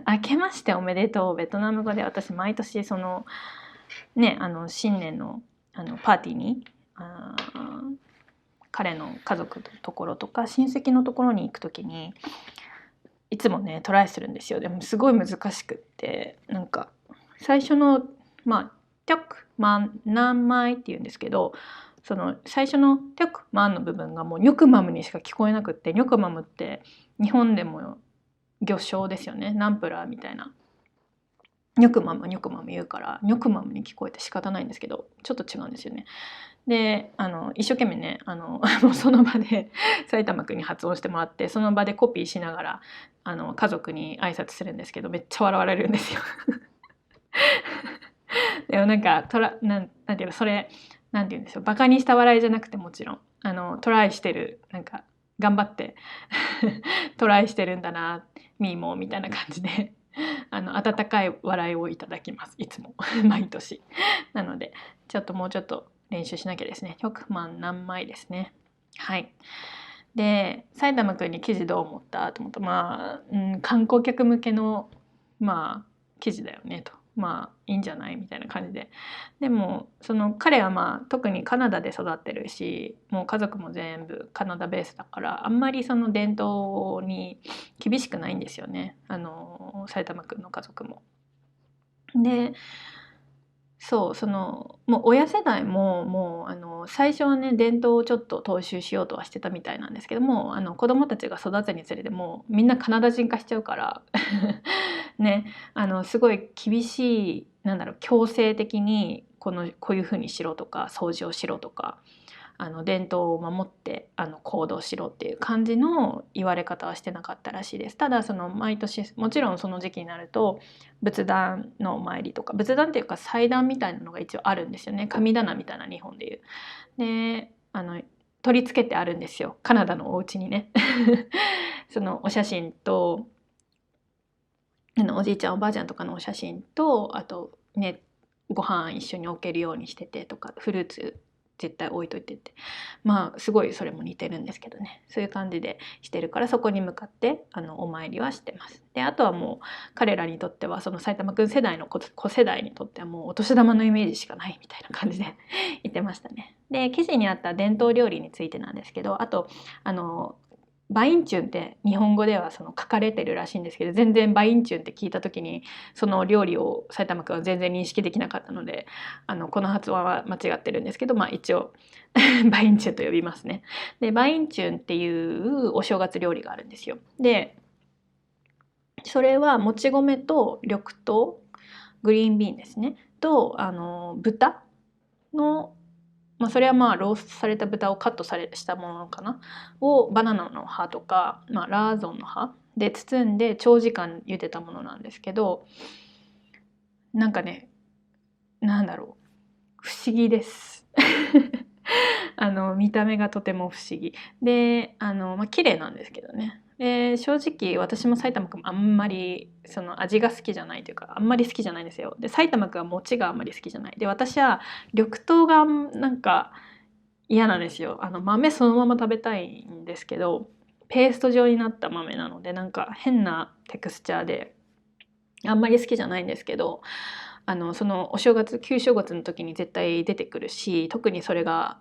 明けましておめでとうベトナム語で私毎年その、新年の、パーティーに彼の家族のところとか親戚のところに行くときにいつもねトライするんですよ。でもすごい難しくってなんか最初のテョクマンナンマイっていうんですけどその最初のテョクマンの部分がもうニョクマムにしか聞こえなくってニョクマムって日本でも魚醤ですよねナンプラーみたいなニョクマムニョクマム言うからニョクマムに聞こえて仕方ないんですけど、ちょっと違うんですよね。で一生懸命ねもうその場で埼玉くんに発音してもらって、その場でコピーしながら家族に挨拶するんですけど、めっちゃ笑われるんですよ。でもなんかなんていうの、それなんていうんでしょう、バカにした笑いじゃなくて、もちろんトライしてる、なんか頑張ってトライしてるんだなミーもみたいな感じで温かい笑いをいただきますいつも毎年。なのでもうちょっと練習しなきゃですね。100万何枚ですね。はい。で埼玉くんに記事どう思ったと思ったら、観光客向けの記事だよねと、いいんじゃないみたいな感じで。でも彼は特にカナダで育ってるし、もう家族も全部カナダベースだから、あんまりその伝統に厳しくないんですよね、埼玉くんの家族も。でそうもう親世代ももう最初はね伝統をちょっと踏襲しようとはしてたみたいなんですけども、子供たちが育つにつれてもうみんなカナダ人化しちゃうからね、すごい厳しい、強制的にこういう風にしろとか掃除をしろとか伝統を守って行動しろっていう感じの言われ方はしてなかったらしいです。ただ毎年もちろんその時期になると仏壇のお参りとか、仏壇っていうか祭壇みたいなのが一応あるんですよね。神棚みたいな、日本でいう。で取り付けてあるんですよ、カナダのお家にね。そのお写真とおじいちゃんおばあちゃんとかのお写真と、あとねご飯一緒に置けるようにしててとか、フルーツ絶対置いといてって、すごいそれも似てるんですけどね、そういう感じでしてるから、そこに向かってお参りはしてます。であとはもう彼らにとっては、その埼玉くん世代の子世代にとってはもうお年玉のイメージしかないみたいな感じで言ってましたね。で記事にあった伝統料理についてなんですけど、あとバインチュンって日本語では書かれてるらしいんですけど、全然バインチュンって聞いた時にその料理を埼玉くんは全然認識できなかったので、この発音は間違ってるんですけど、一応バインチュンと呼びますね。でバインチュンっていうお正月料理があるんですよ。でそれはもち米と緑豆、グリーンビーンですね、と豚のそれはローストされた豚をカットしたものかなをバナナの葉とか、ラーゾンの葉で包んで長時間茹でたものなんですけど、なんかね、不思議です見た目がとても不思議で綺麗なんですけどね。で正直私も埼玉くんもあんまりその味が好きじゃないというか、あんまり好きじゃないんですよ。で埼玉くんは餅があんまり好きじゃないで、私は緑豆がなんか嫌なんですよ。豆そのまま食べたいんですけど、ペースト状になった豆なのでなんか変なテクスチャーであんまり好きじゃないんですけど、そのお正月、旧正月の時に絶対出てくるし、特にそれが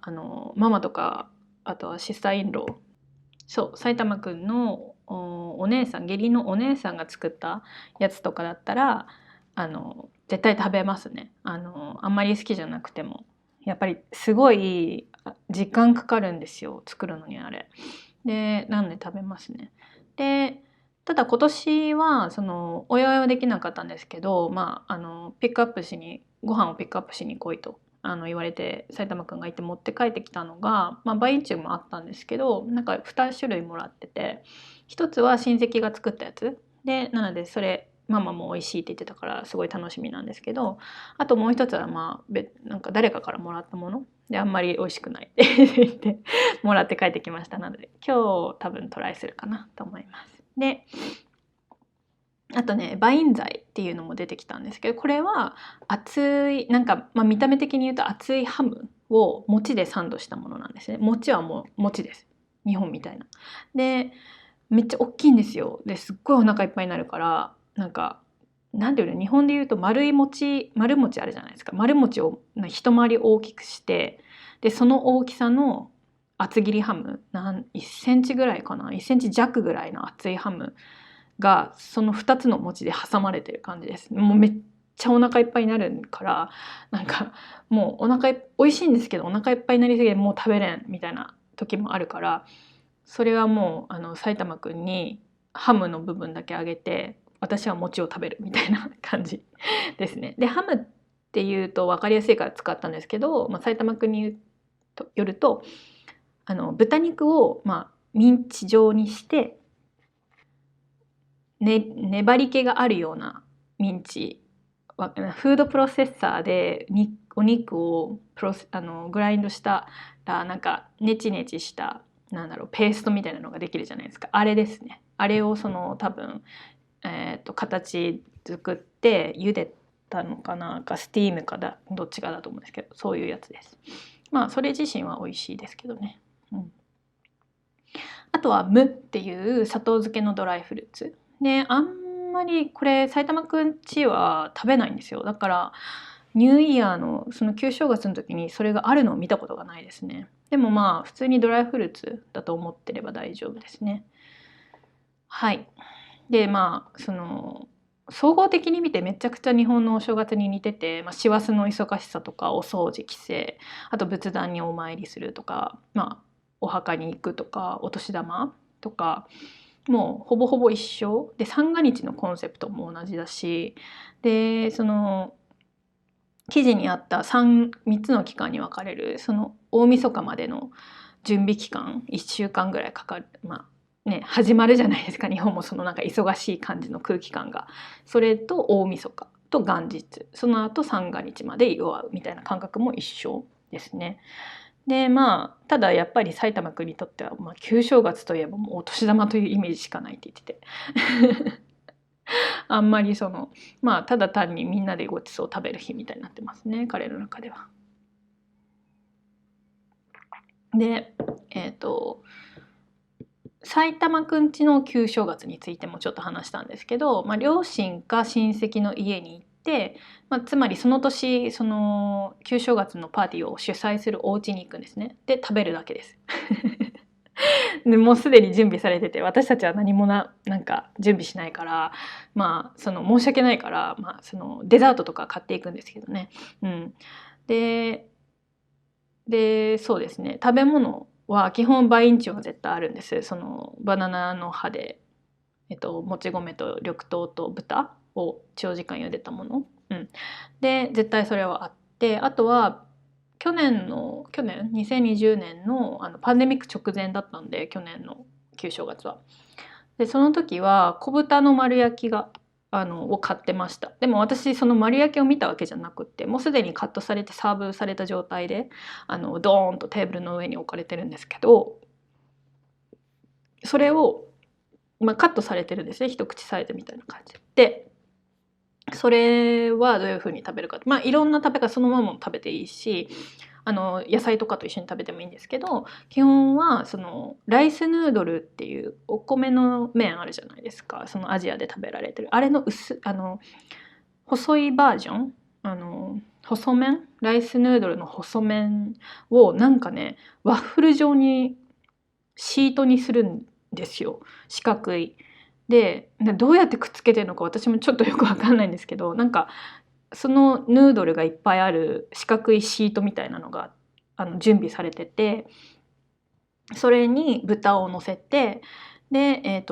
ママとか、あとはシスターインロー、そう埼玉くんのお姉さん、義理のお姉さんが作ったやつとかだったら絶対食べますね。あんまり好きじゃなくてもやっぱりすごい時間かかるんですよ、作るのにあれで。なんで食べますね。でただ今年はお祝いはできなかったんですけど、ピックアップしにご飯をピックアップしに来いと言われて埼玉くんがいて持って帰ってきたのが、バインチュウもあったんですけど、なんか2種類もらってて、一つは親戚が作ったやつで、なのでそれママも美味しいって言ってたからすごい楽しみなんですけど、あともう一つはなんか誰かからもらったものであんまり美味しくないって言ってもらって帰ってきました。なので今日多分トライするかなと思います。であとねバイン材っていうのも出てきたんですけど、これは厚いなんか、見た目的に言うと厚いハムを餅でサンドしたものなんですね。餅はもう餅です、日本みたいな。でめっちゃ大きいんですよ。ですっごいお腹いっぱいになるから、なんていうの、日本で言うと丸餅あるじゃないですか。丸餅を一回り大きくして、でその大きさの厚切りハム1センチぐらいかな、1センチ弱ぐらいの厚いハムがその2つの餅で挟まれてる感じです。もうめっちゃお腹いっぱいになるから、もう美味しいんですけどお腹いっぱいになりすぎてもう食べれんみたいな時もあるから、それはもう埼玉くんにハムの部分だけあげて私は餅を食べるみたいな感じですね。でハムっていうと分かりやすいから使ったんですけど、埼玉くんによると豚肉を、ミンチ状にして、粘り気があるようなミンチ、フードプロセッサーでお肉をグラインドしたらなんかネチネチしたペーストみたいなのができるじゃないですか。あれですね。あれを多分、形作って茹でたのかな、スティームかどっちかだと思うんですけど、そういうやつです。それ自身は美味しいですけどね。あとはムっていう砂糖漬けのドライフルーツで、あんまりこれ埼玉くんちは食べないんですよ。だからニューイヤーのその旧正月の時にそれがあるのを見たことがないですね。でも普通にドライフルーツだと思ってれば大丈夫ですね。はい。で総合的に見てめちゃくちゃ日本のお正月に似てて、師走の忙しさとかお掃除帰省、あと仏壇にお参りするとか、お墓に行くとかお年玉とかもうほぼほぼ一緒で、三が日のコンセプトも同じだし、で記事にあった 3つの期間に分かれる大晦日までの準備期間1週間ぐらいかかる、始まるじゃないですか。日本もなんか忙しい感じの空気感が、それと大晦日と元日、その後三が日まで祝うみたいな感覚も一緒ですね。でただやっぱり埼玉くんにとっては、旧正月といえばもうお年玉というイメージしかないって言っててあんまりただ単にみんなでごちそうを食べる日みたいになってますね、彼の中では。で埼玉くんちの旧正月についてもちょっと話したんですけど、両親か親戚の家に行って、つまりその年旧正月のパーティーを主催するお家に行くんですね。で食べるだけですでもうすでに準備されてて、私たちは何もなんか準備しないから、申し訳ないから、デザートとか買っていくんですけどね。でそうですね、食べ物は基本バインチョが絶対あるんです。バナナの葉で、もち米と緑豆と豚を長時間茹でたもの、で絶対それはあって、あとは去年2020年のパンデミック直前だったんで、去年の旧正月は。でその時は小豚の丸焼きを買ってました。でも私その丸焼きを見たわけじゃなくって、もうすでにカットされてサーブされた状態でドーンとテーブルの上に置かれてるんですけど、それを、カットされてるんですね、一口サイズみたいな感じで。それはどういう風に食べるか、いろんな食べ方、そのままも食べていいし、野菜とかと一緒に食べてもいいんですけど、基本はライスヌードルっていうお米の麺あるじゃないですか。アジアで食べられてるあれの細いバージョン、細麺、ライスヌードルの細麺をなんかね、ワッフル状にシートにするんですよ、四角い。でどうやってくっつけてるのか私もちょっとよく分かんないんですけど、なんかそのヌードルがいっぱいある四角いシートみたいなのが準備されてて、それに豚を乗せて、で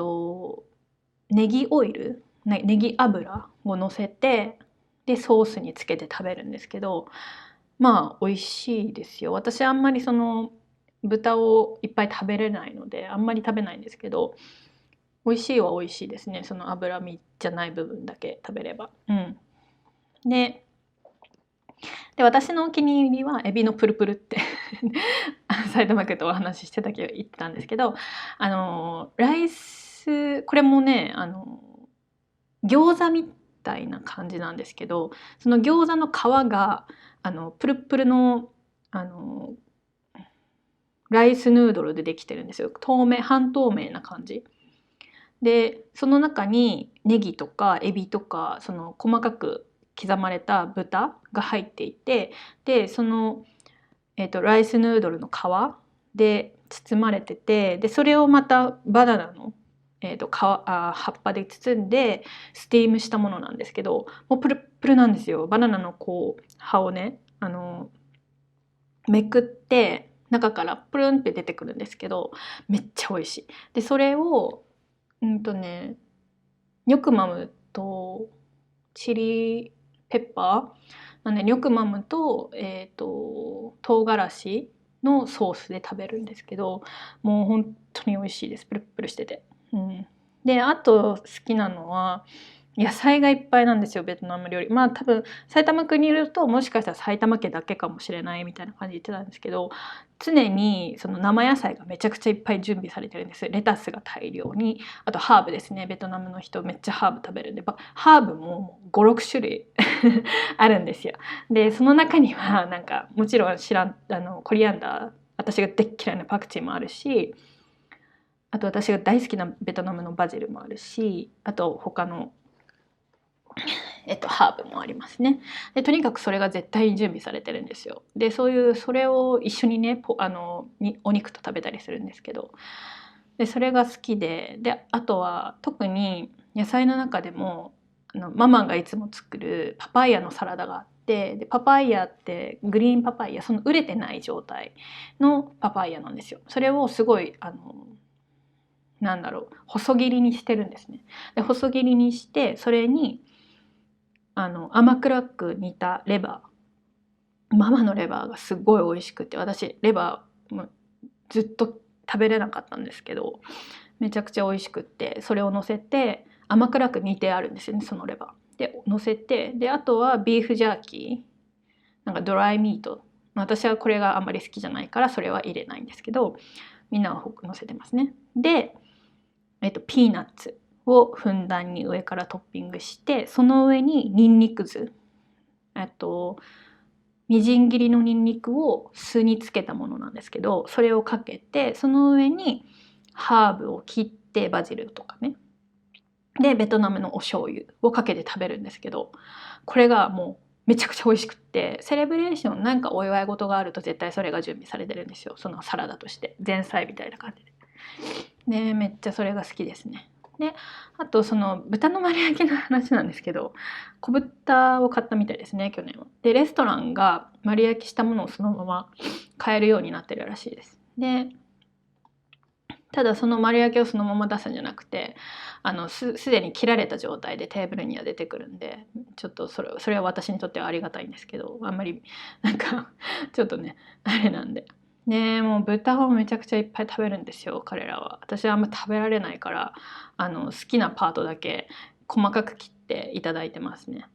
ネギオイル、ネギ油を乗せて、でソースにつけて食べるんですけど、美味しいですよ。私あんまり豚をいっぱい食べれないのであんまり食べないんですけど、美味しいは美味しいですね。脂身じゃない部分だけ食べれば。で私のお気に入りはエビのプルプルって埼玉県とお話ししてたけど言ってたんですけど、ライス、これもね餃子みたいな感じなんですけど、その餃子の皮がプルプルのライスヌードルでできてるんですよ。半透明な感じで、その中にネギとかエビとか細かく刻まれた豚が入っていて、でライスヌードルの皮で包まれてて、でそれをまたバナナの、葉っぱで包んでスティームしたものなんですけど、もうプルプルなんですよ。バナナの葉をねめくって中からプルンって出てくるんですけど、めっちゃ美味しい。でそれをニョクマムチリペッパーなんでニョクマムと、唐辛子のソースで食べるんですけど、もう本当に美味しいです。プルプルしてて、であと好きなのは野菜がいっぱいなんですよ、ベトナム料理。まあ多分埼玉県にいるともしかしたら埼玉県だけかもしれないみたいな感じで言ってたんですけど、常にその生野菜がめちゃくちゃいっぱい準備されてるんです。レタスが大量に、あとハーブですね。ベトナムの人めっちゃハーブ食べるんで、ハーブも5、6種類あるんですよ。でその中にはなんかもちろんコリアンダー、私が大っ嫌いなパクチーもあるし、あと私が大好きなベトナムのバジルもあるし、あと他のハーブもありますね。でとにかくそれが絶対に準備されてるんですよ。でそれを一緒にねお肉と食べたりするんですけど、でそれが好きで、あとは特に野菜の中でもママがいつも作るパパイヤのサラダがあって、でパパイヤってグリーンパパイヤ、その熟れてない状態のパパイヤなんですよ。それをすごい細切りにしてるんですね。で細切りにしてそれに甘辛く煮たレバー、ママのレバーがすごい美味しくて、私レバーもずっと食べれなかったんですけど、めちゃくちゃ美味しくって、それを乗せて甘辛く煮てあるんですよね、そのレバーで乗せて、であとはビーフジャーキー、なんかドライミート、私はこれがあんまり好きじゃないからそれは入れないんですけど、みんなは乗せてますね。で、ピーナッツをふんだんに上からトッピングして、その上にニンニク酢、みじん切りのニンニクを酢につけたものなんですけど、それをかけて、その上にハーブを切って、バジルとかね、でベトナムのお醤油をかけて食べるんですけど、これがもうめちゃくちゃ美味しくって、セレブレーションなんかお祝い事があると絶対それが準備されてるんですよ、そのサラダとして前菜みたいな感じで。ね、めっちゃそれが好きですね。であとその豚の丸焼きの話なんですけど、小豚を買ったみたいですね、去年は。でレストランが丸焼きしたものをそのまま買えるようになってるらしいです。でただその丸焼きをそのまま出すんじゃなくて、すでに切られた状態でテーブルには出てくるんで、ちょっとそれは私にとってはありがたいんですけど、あんまりなんかちょっとねあれなんで。ね、もう豚をめちゃくちゃいっぱい食べるんですよ、彼らは。私はあんま食べられないから、好きなパートだけ細かく切っていただいてますね。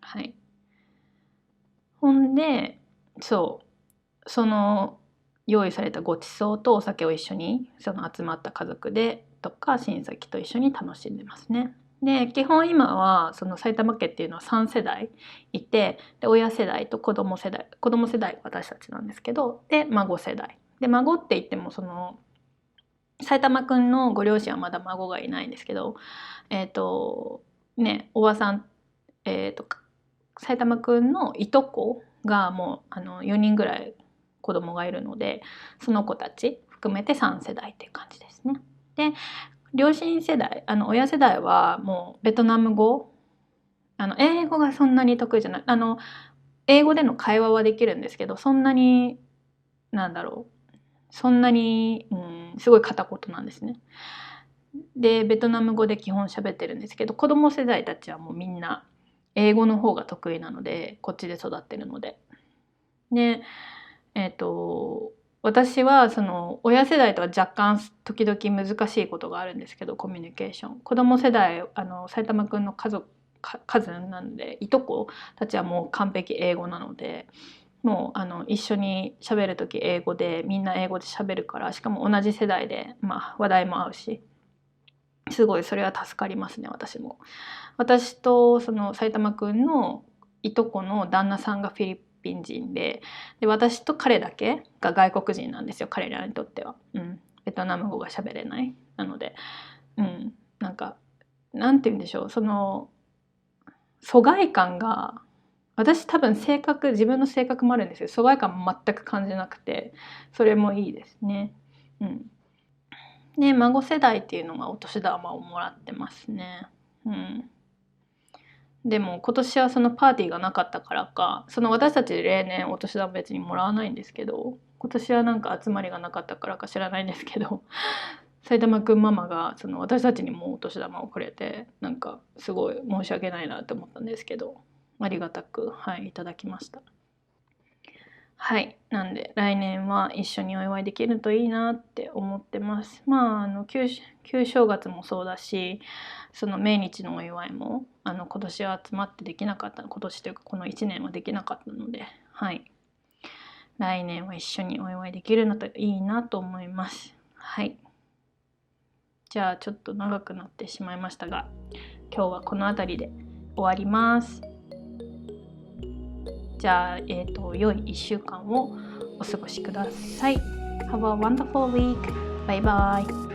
はい。ほんでその用意されたごちそうとお酒を一緒に、その集まった家族でとか親戚と一緒に楽しんでますね。で基本今はその埼玉県っていうのは3世代いて、で親世代と子供世代が私たちなんですけど、で孫世代で、孫って言ってもその埼玉くんのご両親はまだ孫がいないんですけど、おばさん、埼玉くんのいとこがもう4人ぐらい子供がいるので、その子たち含めて3世代っていう感じですね。で両親世代、親世代はもうベトナム語、英語がそんなに得意じゃない、英語での会話はできるんですけど、そんなにすごい片言なんですね。でベトナム語で基本喋ってるんですけど、子供世代たちはもうみんな英語の方が得意なので、こっちで育ってるので。で私はその親世代とは若干時々難しいことがあるんですけど、コミュニケーション、子供世代埼玉くんの家族なんで、いとこたちはもう完璧英語なので、もう一緒に喋る時英語で、みんな英語で喋るから、しかも同じ世代で、話題も合うし、すごいそれは助かりますね。私とその埼玉くんのいとこの旦那さんがフィリピン人で、私と彼だけが外国人なんですよ、彼らにとっては。ベトナム語が喋れないなので、なんて言うんでしょう、その疎外感が、私多分自分の性格もあるんですけど、疎外感全く感じなくて、それもいいですね。で孫世代っていうのがお年玉をもらってますね。でも今年はそのパーティーがなかったからか、その私たち例年お年玉別にもらわないんですけど、今年はなんか集まりがなかったからか知らないんですけど、埼玉くんママが私たちにもお年玉をくれて、なんかすごい申し訳ないなって思ったんですけど、ありがたく、いただきました。なんで来年は一緒にお祝いできるといいなって思ってます。旧正月もそうだし、その命日のお祝いも今年は集まってできなかった、今年というかこの1年はできなかったので、来年は一緒にお祝いできるのといいなと思います。じゃあちょっと長くなってしまいましたが、今日はこの辺りで終わります。じゃあ、良い1週間をお過ごしください。Have a wonderful week. Bye bye.